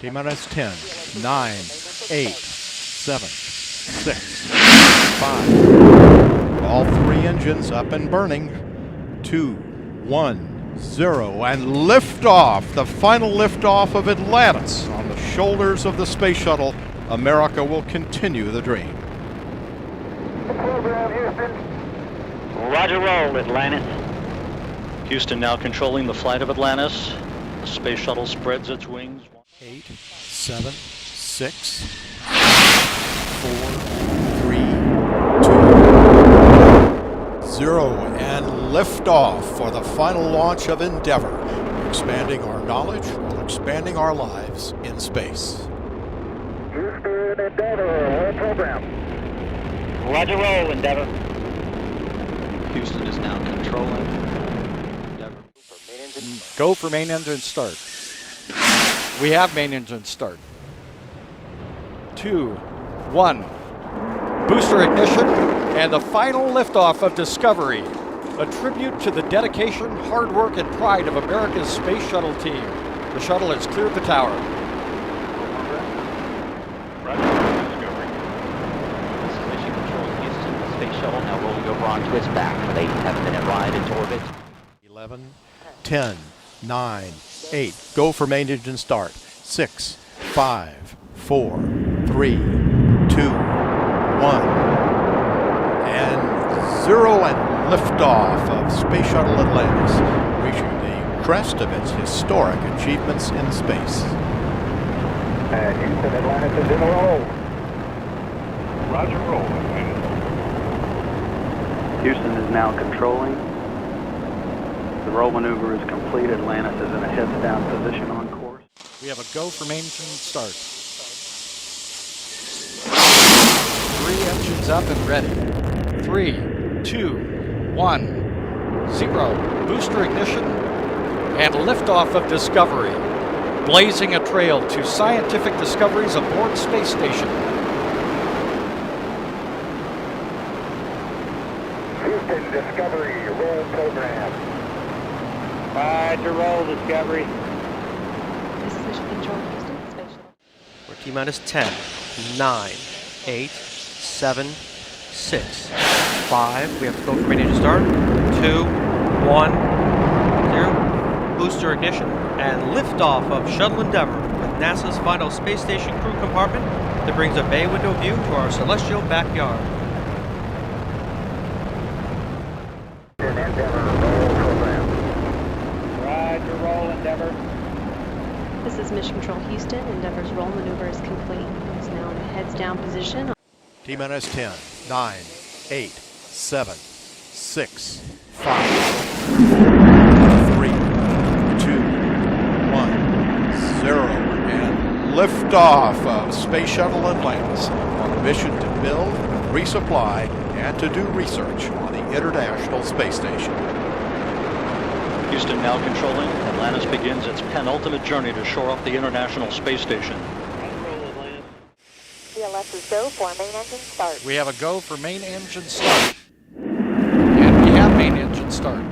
T-minus 10, 9, 8, 7, 6, 5. All three engines up and burning. 2, 1, 0, and liftoff. The final liftoff of Atlantis on the shoulders of the space shuttle. America will continue the dream. Program, Houston. Roger, roll, Atlantis. Houston now controlling the flight of Atlantis. The space shuttle spreads its wings. 8, 7, 6, 4, 3, 2, 0, and liftoff for the final launch of Endeavour, expanding our knowledge while expanding our lives in space. Houston, Endeavour, roll program. Roger, roll, Endeavour. Houston is now controlling Endeavour. Go for main engine start. We have main engine start. 2, 1. Booster ignition and the final liftoff of Discovery. A tribute to the dedication, hard work, and pride of America's space shuttle team. The shuttle has cleared the tower. This is Mission Control Houston. The space shuttle now rolling over onto its back with a 7-minute ride into orbit. 11, 10, 9, 8. Go for main engine start. 6, 5, 4, 3, 2, 1. And 0 and liftoff of Space Shuttle Atlantis, reaching the crest of its historic achievements in space. Houston, Atlantis is in a roll. Roger, roll, Atlantis. Houston is now controlling. The roll maneuver is complete. Atlantis is in a heads down position on course. We have a go for main engine start. 3 engines up and ready. 3, 2, 1, 0. Booster ignition and liftoff of Discovery, blazing a trail to scientific discoveries aboard space station. Houston, Discovery, roll program. Roger, roll, Discovery. This is Mission Control Houston, Space Shuttle. We're T-minus 10, 9, 8, 7, 6, 5. We have to go for main engine start. 2, 1, 0. Booster ignition and liftoff of Shuttle Endeavour with NASA's final space station crew compartment that brings a bay window view to our celestial backyard. Endeavour, roll program. Roger, roll, Endeavour. This is Mission Control Houston. Endeavour's roll maneuver is complete. It's now in a heads down position. T-minus 10, 9, 8, 7, 6, 5, 3, 2, 1, 0, and liftoff of Space Shuttle Atlantis on a mission to build, resupply, and to do research on the International Space Station. Houston now controlling. Atlantis begins its penultimate journey to shore up the International Space Station. CLS's go for main engine start. We have a go for main engine start. And we have main engine start.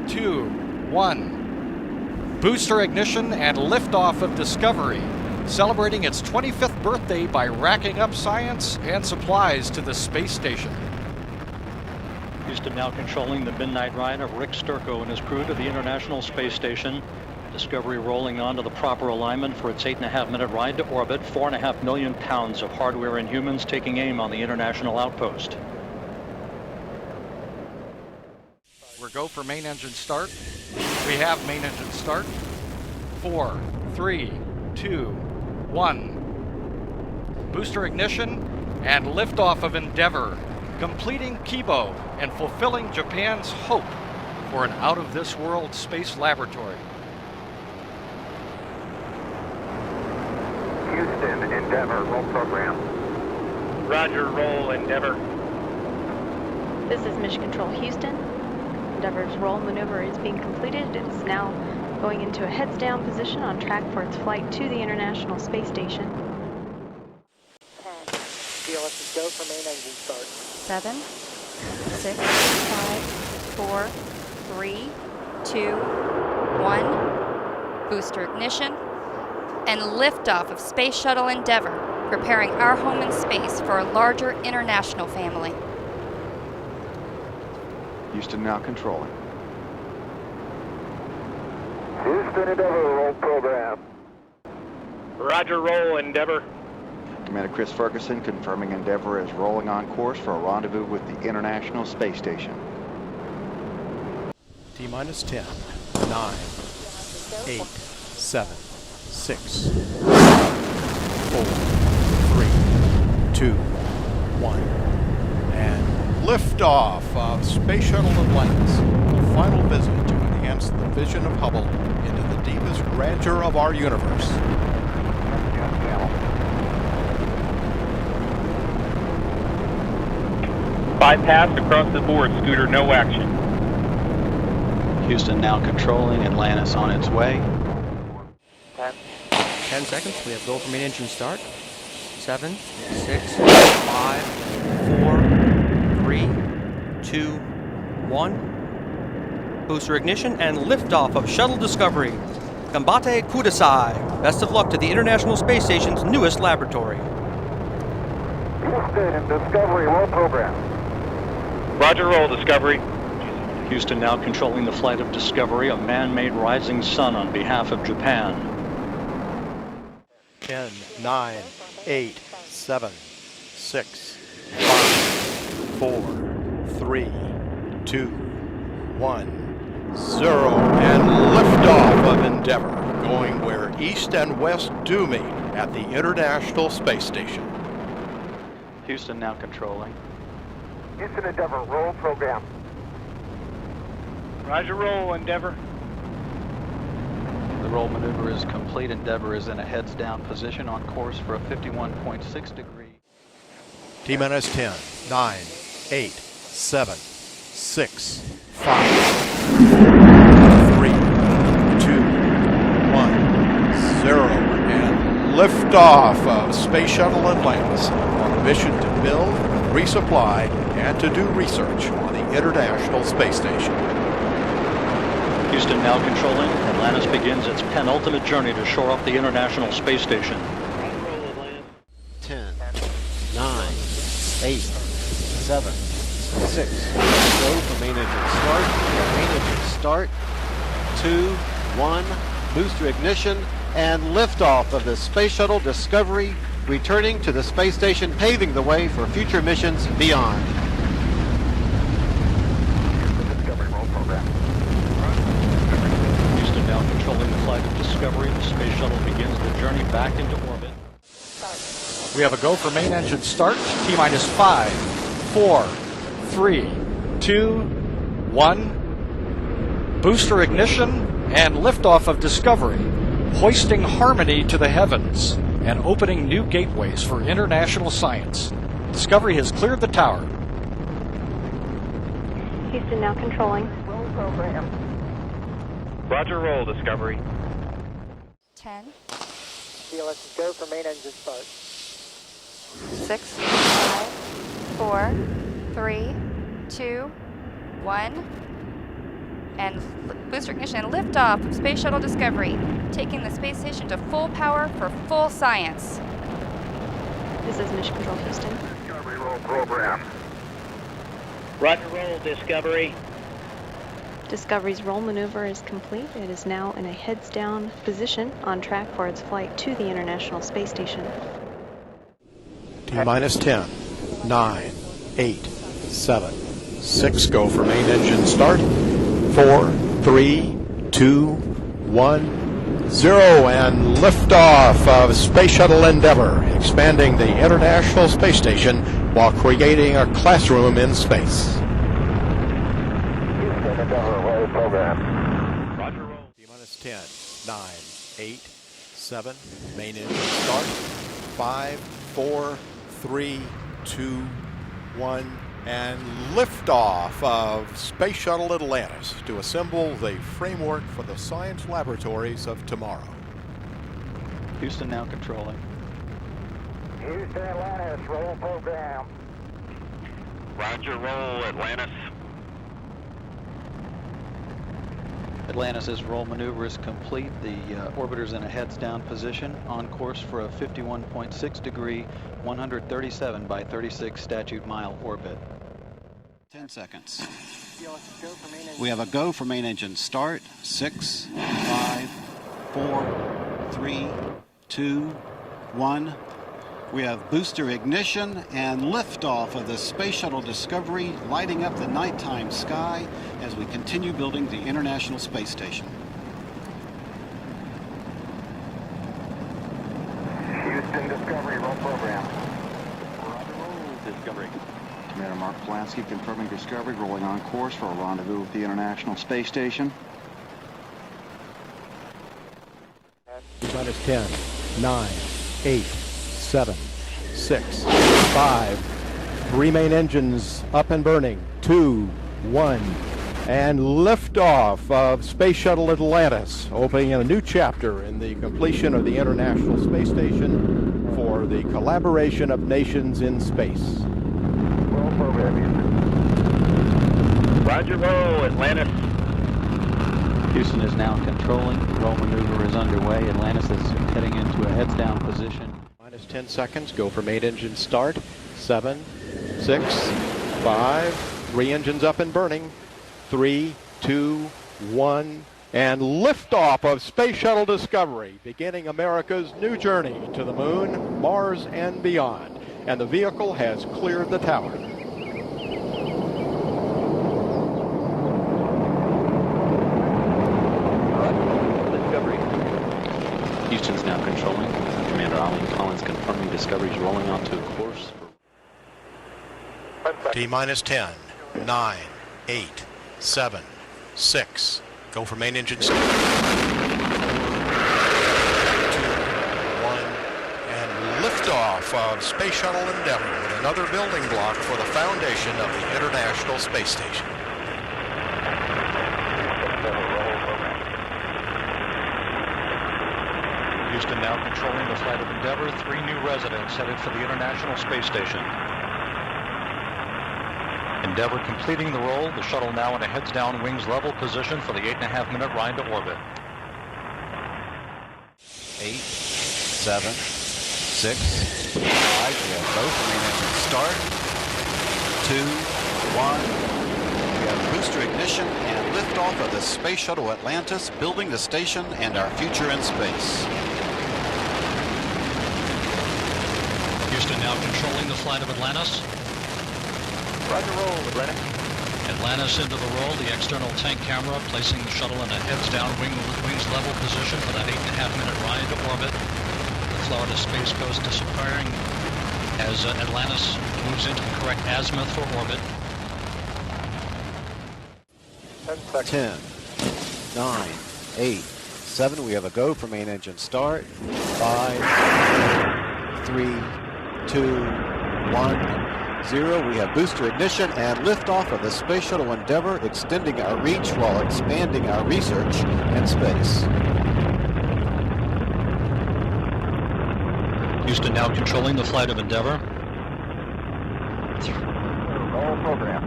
2, 1. Booster ignition and liftoff of Discovery, celebrating its 25th birthday by racking up science and supplies to the space station. Houston now controlling the midnight ride of Rick Sturckow and his crew to the International Space Station. Discovery rolling on to the proper alignment for its 8.5-minute ride to orbit. 4.5 million pounds of hardware and humans taking aim on the International Outpost. We're go for main engine start. We have main engine start. 4, 3, 2, 1. Booster ignition and liftoff of Endeavour, completing Kibo and fulfilling Japan's hope for an out-of-this-world space laboratory. Houston, Endeavour, roll program. Roger, roll, Endeavour. This is Mission Control Houston. Endeavour's roll maneuver is being completed. It is now going into a heads down position on track for its flight to the International Space Station. 10. CLS's go for main engine start. 7, 6, 5, 4, 3, 2, 1. Booster ignition and liftoff of Space Shuttle Endeavour, preparing our home in space for a larger international family. Houston now controlling. Houston, Endeavor, roll program. Roger, roll, Endeavor. Commander Chris Ferguson confirming Endeavour is rolling on course for a rendezvous with the International Space Station. T-minus 10, 9, 8, 7, 6, 5, 4, 3, 2, 1. And liftoff of Space Shuttle Atlantis. A final visit to enhance the vision of Hubble into the deepest grandeur of our universe. Bypass across the board, Scooter, no action. Houston now controlling, Atlantis on its way. 10 seconds. We have go for main engine start. 7, 6, 5, 4, 3, 2, 1. Booster ignition and liftoff of Shuttle Discovery. Combate Kudasai. Best of luck to the International Space Station's newest laboratory. Houston, Discovery, roll program. Roger, roll, Discovery. Houston now controlling the flight of Discovery, a man-made rising sun on behalf of Japan. 10, 9, 8, 7, 6, 5, 4, 3, 2, 1, 0. And liftoff of Endeavour, going where East and West do meet at the International Space Station. Houston now controlling. Houston, Endeavor, roll program. Roger, roll, Endeavor. The roll maneuver is complete. Endeavour is in a heads down position on course for a 51.6 degree. T-minus 10, 9, 8, 7, 6, 5, 4, 3, 2, 1, 0. And liftoff of Space Shuttle Atlantis on a mission to build, resupply, and to do research on the International Space Station. Houston now controlling. Atlantis begins its penultimate journey to shore up the International Space Station. 10, 9, 8, 7, 6. Go for main engine start. Main engine start. 2, 1. Booster ignition and liftoff of the Space Shuttle Discovery, returning to the space station, paving the way for future missions beyond. Discovery, roll program. Houston now controlling the flight of Discovery. The space shuttle begins the journey back into orbit. We have a go for main engine start. T-minus 5, 4, 3, 2, 1. Booster ignition and liftoff of Discovery, hoisting harmony to the heavens and opening new gateways for international science. Discovery has cleared the tower. Houston now controlling. Roll program. Roger, roll, Discovery. 10, DLS, go for main engine start. 6, 5, 4, 3, 2, 1. And booster ignition and liftoff of Space Shuttle Discovery, taking the space station to full power for full science. This is Mission Control Houston. Discovery, roll program. Roger, roll, Discovery. Discovery's roll maneuver is complete. It is now in a heads down position on track for its flight to the International Space Station. T-minus 10, 9, 8, 7, 6. Go for main engine start. 4, 3, 2, 1, 0. And liftoff of Space Shuttle Endeavour, expanding the International Space Station while creating a classroom in space. Houston, Endeavor, roll program. Roger, roll. T-minus 10, 9, 8, 7. Main engine start. 5, 4, 3, 2, 1. And liftoff of Space Shuttle Atlantis to assemble the framework for the science laboratories of tomorrow. Houston now controlling. Houston, Atlantis, roll program. Roger, roll, Atlantis. Atlantis' roll maneuver is complete. The orbiter's in a heads down position on course for a 51.6 degree, 137 by 36 statute mile orbit. 10 seconds. We have a go for main engine start. 6, 5, 4, 3, 2, 1. We have booster ignition and liftoff of the Space Shuttle Discovery, lighting up the nighttime sky as we continue building the International Space Station. Houston Discovery, roll program. Discovery. Commander Mark Polanski confirming Discovery, rolling on course for a rendezvous with the International Space Station. Minus 10, 9, 8, 7, 6, 5. 3 main engines up and burning. 2, 1. And liftoff of Space Shuttle Atlantis, opening a new chapter in the completion of the International Space Station for the collaboration of nations in space. Roll program, Houston. Roger, roll, Atlantis. Houston is now controlling. The roll maneuver is underway. Atlantis is heading into a heads down position. Minus 10 seconds. Go for main engine start. 7, 6, 5. 3 engines up and burning. 3, 2, 1. And liftoff of Space Shuttle Discovery, beginning America's new journey to the moon, Mars, and beyond. And the vehicle has cleared the tower. Houston's now controlling. Commander Alan Collins confirming Discovery's rolling onto a course. T minus 10, 9, 8, 7, 6. Go for main engine start. 4, 2, 1. And liftoff of Space Shuttle Endeavour with another building block for the foundation of the International Space Station. Houston now controlling the flight of Endeavour. 3 new residents headed for the International Space Station. Endeavour completing the roll. The shuttle now in a heads down, wings level position for the 8.5-minute ride to orbit. 8, 7, 6, 5. We have both main engine start. 2, 1. We have booster ignition and liftoff of the Space Shuttle Atlantis, building the station and our future in space. Houston now controlling the flight of Atlantis. Roger, roll, Atlantis. Atlantis into the roll. The external tank camera placing the shuttle in a heads down, wings level position for that 8.5-minute ride to orbit. The Florida Space Coast disappearing as Atlantis moves into the correct azimuth for orbit. 10, 9, 8, 7. We have a go for main engine start. 5, 3, 2, 1. 0. We have booster ignition and liftoff of the Space Shuttle Endeavour, extending our reach while expanding our research in space. Houston now controlling the flight of Endeavour. Roll program.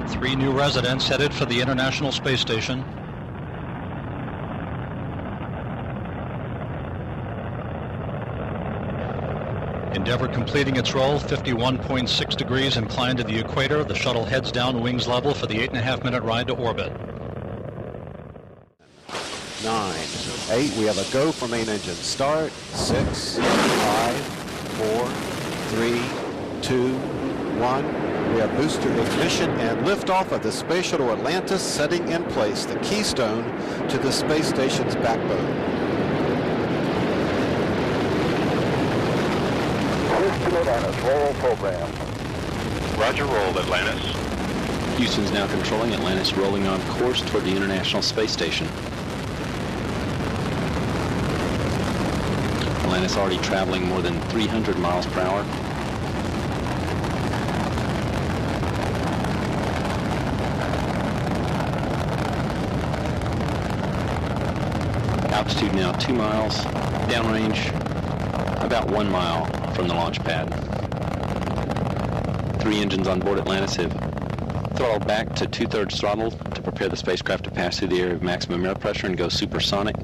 3 new residents headed for the International Space Station. Endeavour completing its roll, 51.6 degrees inclined to the equator. The shuttle heads down, wings level for the 8.5-minute ride to orbit. 9, 8. We have a go for main engine start. 6, 5, 4, 3, 2, 1. We have booster ignition and liftoff of the Space Shuttle Atlantis, setting in place the keystone to the space station's backbone. Houston, Atlantis, roll program. Roger, roll, Atlantis. Houston's now controlling. Atlantis rolling on course toward the International Space Station. Atlantis already traveling more than 300 miles per hour. Altitude now 2 miles, downrange about 1 mile from the launch pad. 3 engines on board Atlantis have throttle back to 2/3 throttle to prepare the spacecraft to pass through the area of maximum air pressure and go supersonic.